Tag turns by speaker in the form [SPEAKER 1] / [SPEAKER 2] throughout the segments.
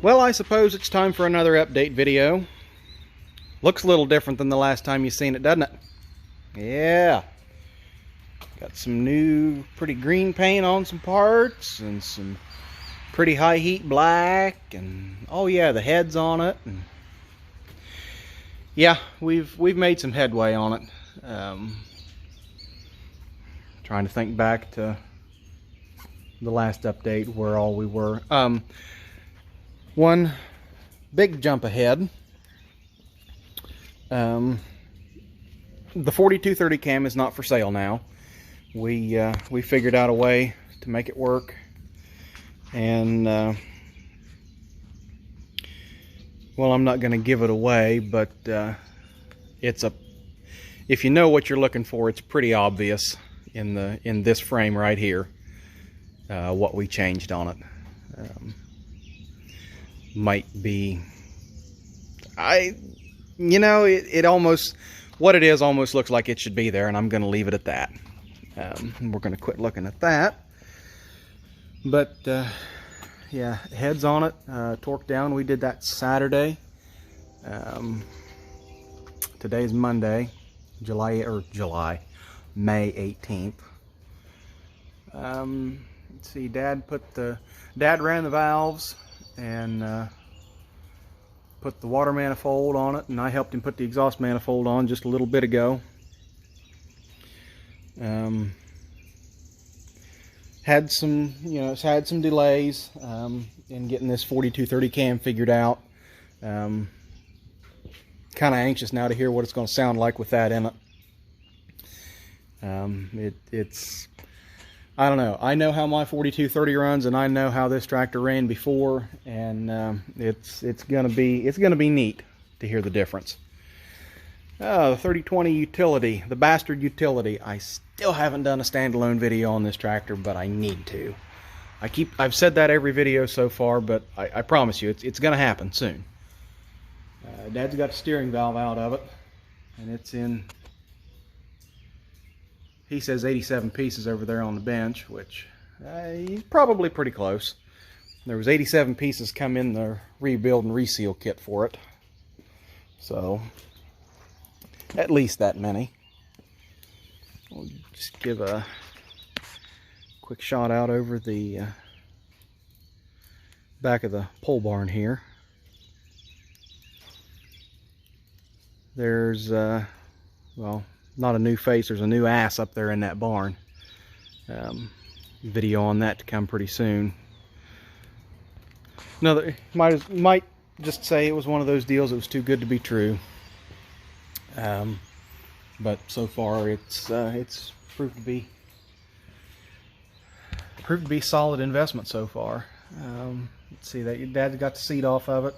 [SPEAKER 1] Well, I suppose it's time for another update video. Looks a little different than the last time you seen it, doesn't it? Yeah. Got some new pretty green paint on some parts and some pretty high heat black, and oh yeah, the heads on it. And yeah, we've made some headway on it. Trying to think back to the last update where all we were. One big jump ahead. The 4230 cam is not for sale now. We figured out a way to make it work, and well, I'm not going to give it away, but if you know what you're looking for, it's pretty obvious in this frame right here what we changed on it. Might be, it almost, what it is almost looks like it should be there, and I'm going to leave it at that. We're going to quit looking at that. But yeah, heads on it, torque down. We did that Saturday. Today's Monday, May 18th. Let's see, Dad ran the valves and put the water manifold on it, and I helped him put the exhaust manifold on just a little bit ago. Had some delays in getting this 4230 cam figured out. Kind of anxious now to hear what it's going to sound like with that in it. It's, I don't know. I know how my 4230 runs, and I know how this tractor ran before, and it's gonna be neat to hear the difference. The 3020 utility, the bastard utility. I still haven't done a standalone video on this tractor, but I need to. I've said that every video so far, but I promise you, it's gonna happen soon. Dad's got the steering valve out of it, and it's in, he says 87 pieces over there on the bench, which probably pretty close. There was 87 pieces come in the rebuild and reseal kit for it, so at least that many. We'll just give a quick shot out over the back of the pole barn here. There's well, not a new face, there's a new ass up there in that barn. Video on that to come pretty soon. Another, might just say it was one of those deals that was too good to be true. But so far it's proved to be solid investment so far. Let's see, that Dad got the seat off of it,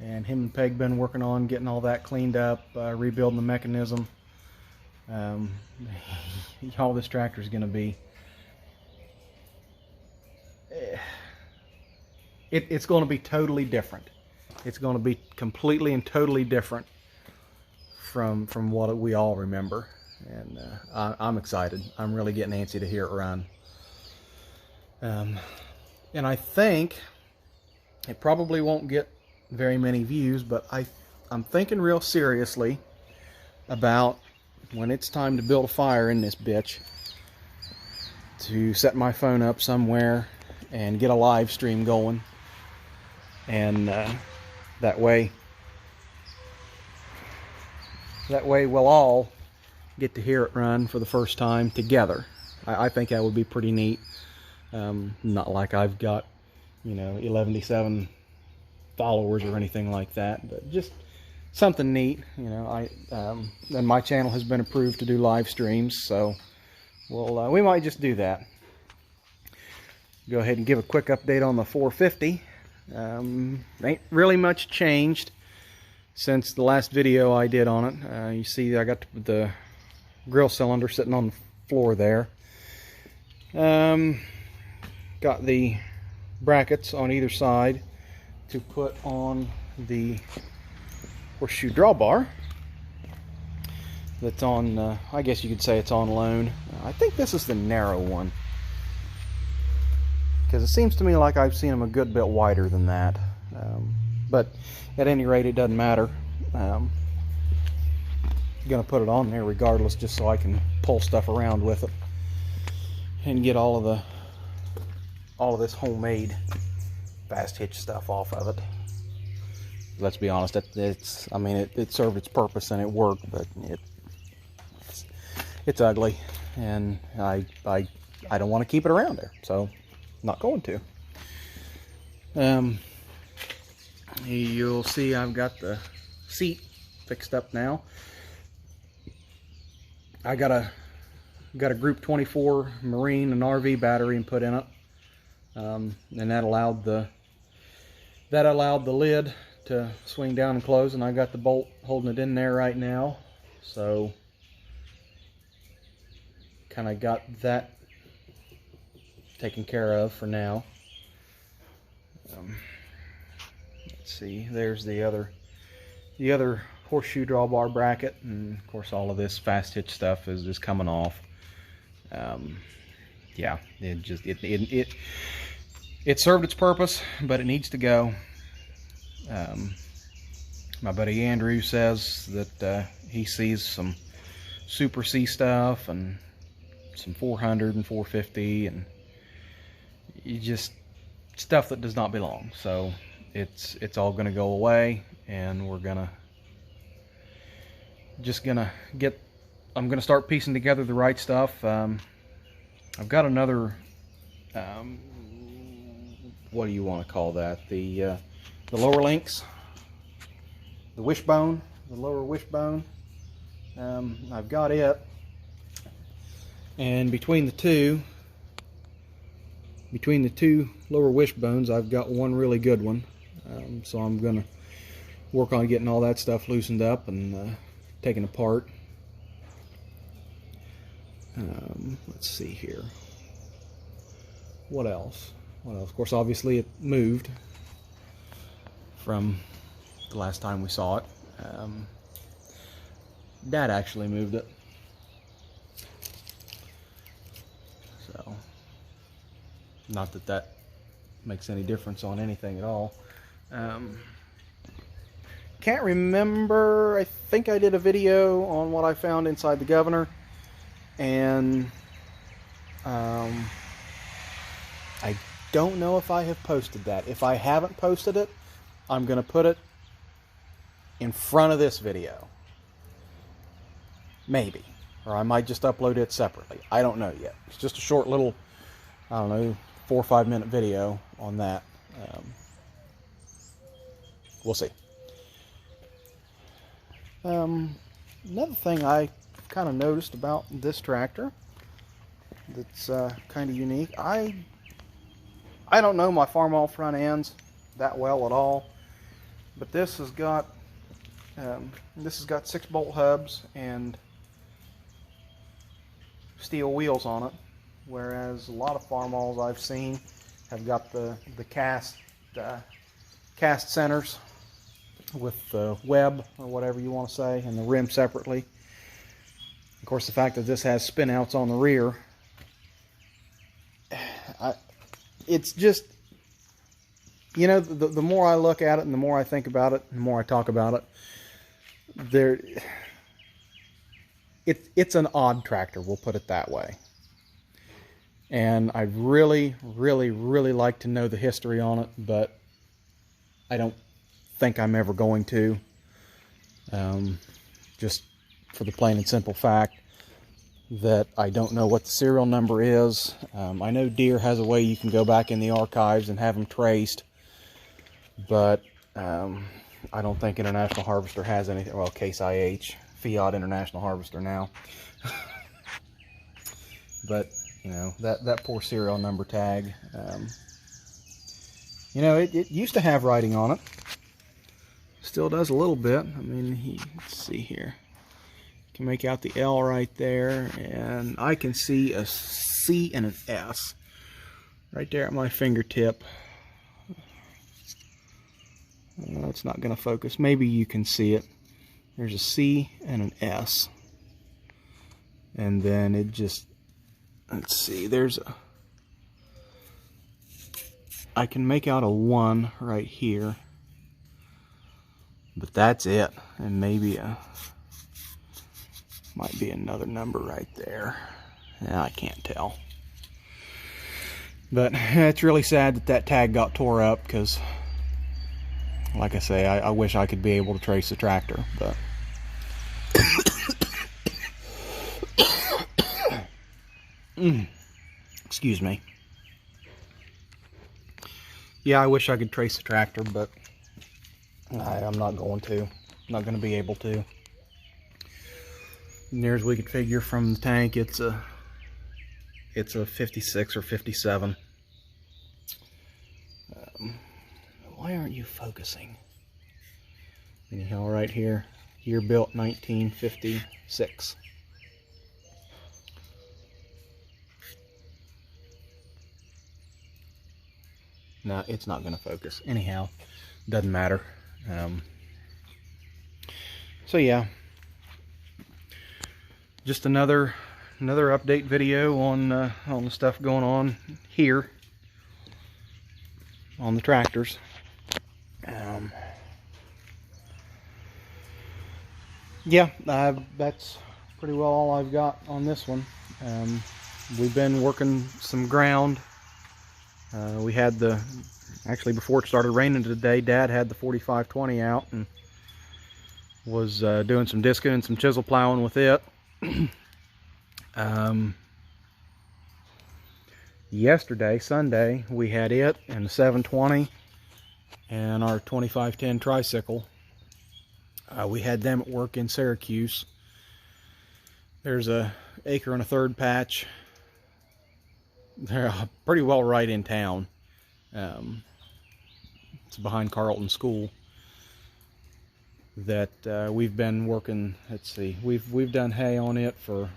[SPEAKER 1] and him and Peg been working on getting all that cleaned up, rebuilding the mechanism. All this tractor is going to be, it's going to be totally different. It's going to be completely and totally different from what we all remember, and I'm excited. I'm really getting antsy to hear it run. And I think it probably won't get very many views, but I'm thinking real seriously about, when it's time to build a fire in this bitch, to set my phone up somewhere and get a live stream going, and that way we'll all get to hear it run for the first time together. I think that would be pretty neat. Not like I've got 11-7 followers or anything like that, but just something neat. And my channel has been approved to do live streams, so we might just do that. Go ahead and give a quick update on the 450. Ain't really much changed since the last video I did on it. You see I got the grill cylinder sitting on the floor there. Got the brackets on either side to put on the horseshoe drawbar that's on, I guess you could say it's on loan. I think this is the narrow one, because it seems to me like I've seen them a good bit wider than that. But at any rate, it doesn't matter. I'm gonna put it on there regardless, just so I can pull stuff around with it and get all of this homemade fast hitch stuff off of it. Let's be honest, I mean, it served its purpose and it worked, but it's ugly, and I don't want to keep it around there, so I'm not going to. You'll see I've got the seat fixed up now. I got a Group 24 Marine and RV battery and put in it, and that allowed the lid to swing down and close, and I got the bolt holding it in there right now, so kind of got that taken care of for now. Let's see, there's the other horseshoe drawbar bracket, and of course all of this fast hitch stuff is just coming off. Yeah, it served its purpose, but it needs to go. My buddy Andrew says that he sees some Super C stuff and some 400 and 450 and just stuff that does not belong. So it's all going to go away, and we're I'm going to start piecing together the right stuff. I've got another, what do you want to call that? The lower links, the wishbone, the lower wishbone. I've got it, and between the two lower wishbones, I've got one really good one. So I'm gonna work on getting all that stuff loosened up and taken apart. Let's see here. What else? Of course, obviously it moved from the last time we saw it. Dad actually moved it. So, not that that makes any difference on anything at all. Can't remember, I think I did a video on what I found inside the Governor, and I don't know if I have posted that. If I haven't posted it, I'm going to put it in front of this video. Maybe. Or I might just upload it separately. I don't know yet. It's just a short little, I don't know, 4 or 5 minute video on that. We'll see. Another thing I kind of noticed about this tractor that's kind of unique. I don't know my Farmall front ends that well at all, but this has got 6 bolt hubs and steel wheels on it, whereas a lot of Farmalls I've seen have got the cast centers with the web, or whatever you want to say, and the rim separately. Of course, the fact that this has spin outs on the rear, it's just, you know, the more I look at it and the more I think about it and the more I talk about it, it's an odd tractor, we'll put it that way. And I'd really, really, really like to know the history on it, but I don't think I'm ever going to. Just for the plain and simple fact that I don't know what the serial number is. I know Deere has a way you can go back in the archives and have them traced, but I don't think International Harvester has anything. Well, Case IH, Fiat International Harvester now. But you know, that poor serial number tag. You know, it used to have writing on it. Still does a little bit. I mean, let's see here. You can make out the L right there, and I can see a C and an S right there at my fingertip. It's not going to focus. Maybe you can see it. There's a C and an S. And then it just, let's see, I can make out a 1 right here. But that's it. And maybe might be another number right there. Yeah, I can't tell. But it's really sad that that tag got tore up, because like I say, I wish I could be able to trace the tractor, but excuse me. Yeah, I wish I could trace the tractor, but I'm not going to. I'm not going to be able to. Near as we could figure from the tank, it's a 56 or 57. Why aren't you focusing? Anyhow, right here, year built 1956. No, it's not going to focus. Anyhow, doesn't matter. So yeah, just another update video on the stuff going on here on the tractors. Yeah, that's pretty well all I've got on this one. We've been working some ground. We had actually before it started raining today, Dad had the 4520 out and was doing some discing and some chisel plowing with it. Yesterday, Sunday, we had it and the 720 and our 2510 tricycle. We had them at work in Syracuse. There's a 1.25 acre patch. They're pretty well right in town. It's behind Carlton School. That we've been working. Let's see, we've done hay on it for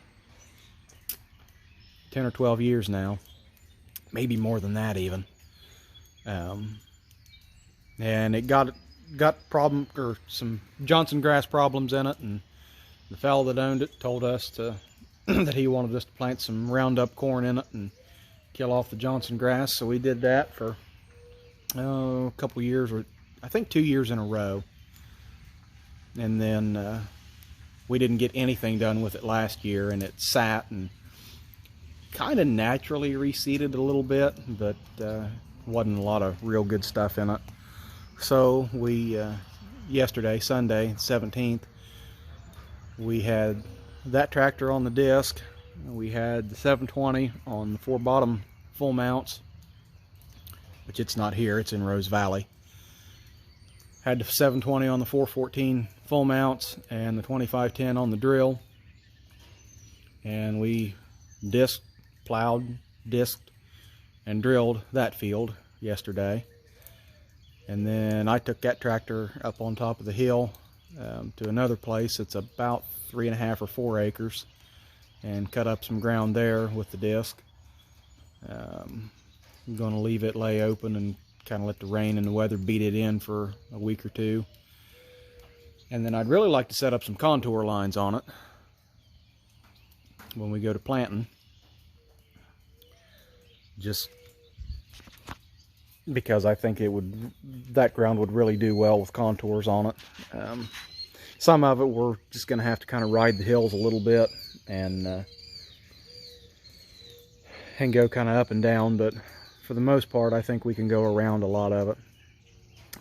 [SPEAKER 1] 10 or 12 years now, maybe more than that even. And it got problem or some Johnson grass problems in it, and the fellow that owned it told us that he wanted us to plant some Roundup corn in it and kill off the Johnson grass. So we did that for a couple years, or I think 2 years in a row. And then we didn't get anything done with it last year, and it sat and kind of naturally reseeded a little bit, but wasn't a lot of real good stuff in it. So we yesterday, Sunday 17th, we had that tractor on the disc. We had the 720 on the 4 bottom full mounts, which it's not here, it's in Rose Valley. Had the 720 on the 414 full mounts and the 2510 on the drill. And we plowed, disked, and drilled that field yesterday. And then I took that tractor up on top of the hill to another place. It's about 3.5 or 4 acres, and cut up some ground there with the disc. I'm going to leave it lay open and kind of let the rain and the weather beat it in for a week or two. And then I'd really like to set up some contour lines on it when we go to planting, just because I think that ground would really do well with contours on it. Some of it we're just going to have to kind of ride the hills a little bit and go kind of up and down, but for the most part I think we can go around a lot of it.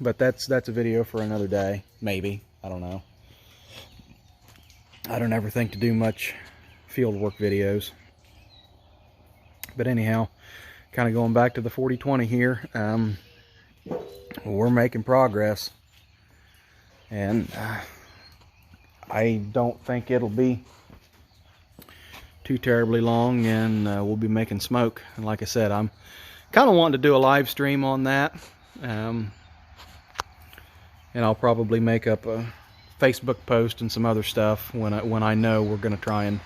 [SPEAKER 1] But that's a video for another day, maybe. I don't know. I don't ever think to do much field work videos. But anyhow, kind of going back to the 4020 here, we're making progress, and I don't think it'll be too terribly long, and we'll be making smoke. And like I said, I'm kind of wanting to do a live stream on that, and I'll probably make up a Facebook post and some other stuff when I know we're going to try and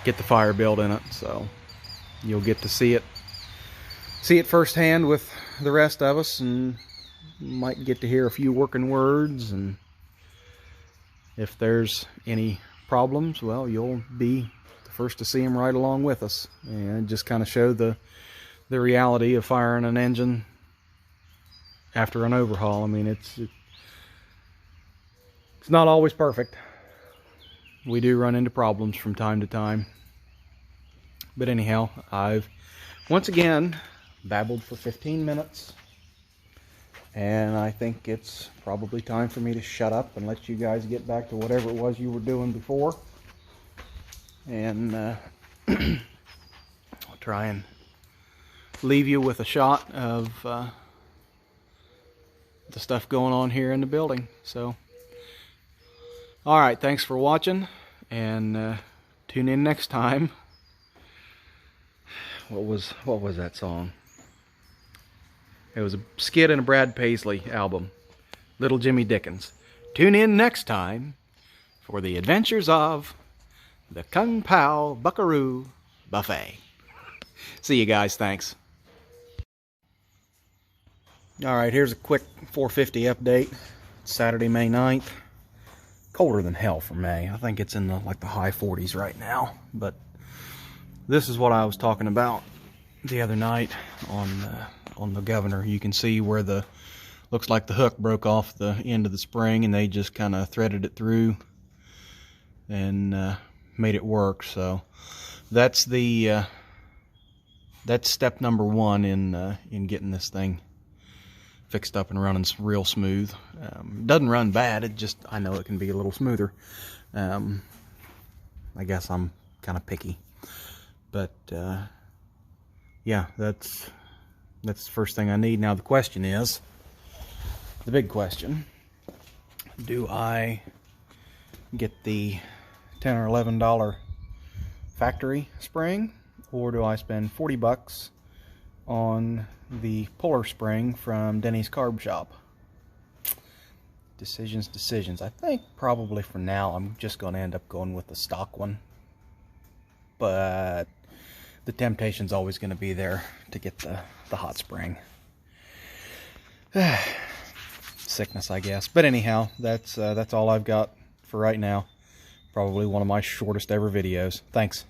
[SPEAKER 1] get the fire built in it. So you'll get to see it firsthand with the rest of us, and might get to hear a few working words, and if there's any problems, well, you'll be the first to see them right along with us, and just kind of show the reality of firing an engine after an overhaul. I mean, It's not always perfect. We do run into problems from time to time. But anyhow, I've once again babbled for 15 minutes. And I think it's probably time for me to shut up and let you guys get back to whatever it was you were doing before. And I'll try and leave you with a shot of the stuff going on here in the building. So, alright, thanks for watching, and tune in next time. What was that song? It was a skit in a Brad Paisley album, Little Jimmy Dickens. Tune in next time for the adventures of the Kung Pao Buckaroo Buffet. See you guys, thanks. Alright, here's a quick 450 update. It's Saturday, May 9th. Colder than hell for May. I think it's in the high 40s right now. But this is what I was talking about the other night on the Governor. You can see where looks like the hook broke off the end of the spring, and they just kind of threaded it through and made it work. So that's step number one in getting this thing fixed up and running real smooth. Doesn't run bad, it just, I know it can be a little smoother. I guess I'm kind of picky, but yeah, that's the first thing I need. Now the question is, the big question, do I get the $10 or $11 factory spring, or do I spend 40 bucks on the puller spring from Denny's Carb Shop? Decisions. I think probably for now I'm just going to end up going with the stock one, but the temptation's always going to be there to get the hot spring. Sickness, I guess. But anyhow, that's all I've got for right now. Probably one of my shortest ever videos. Thanks.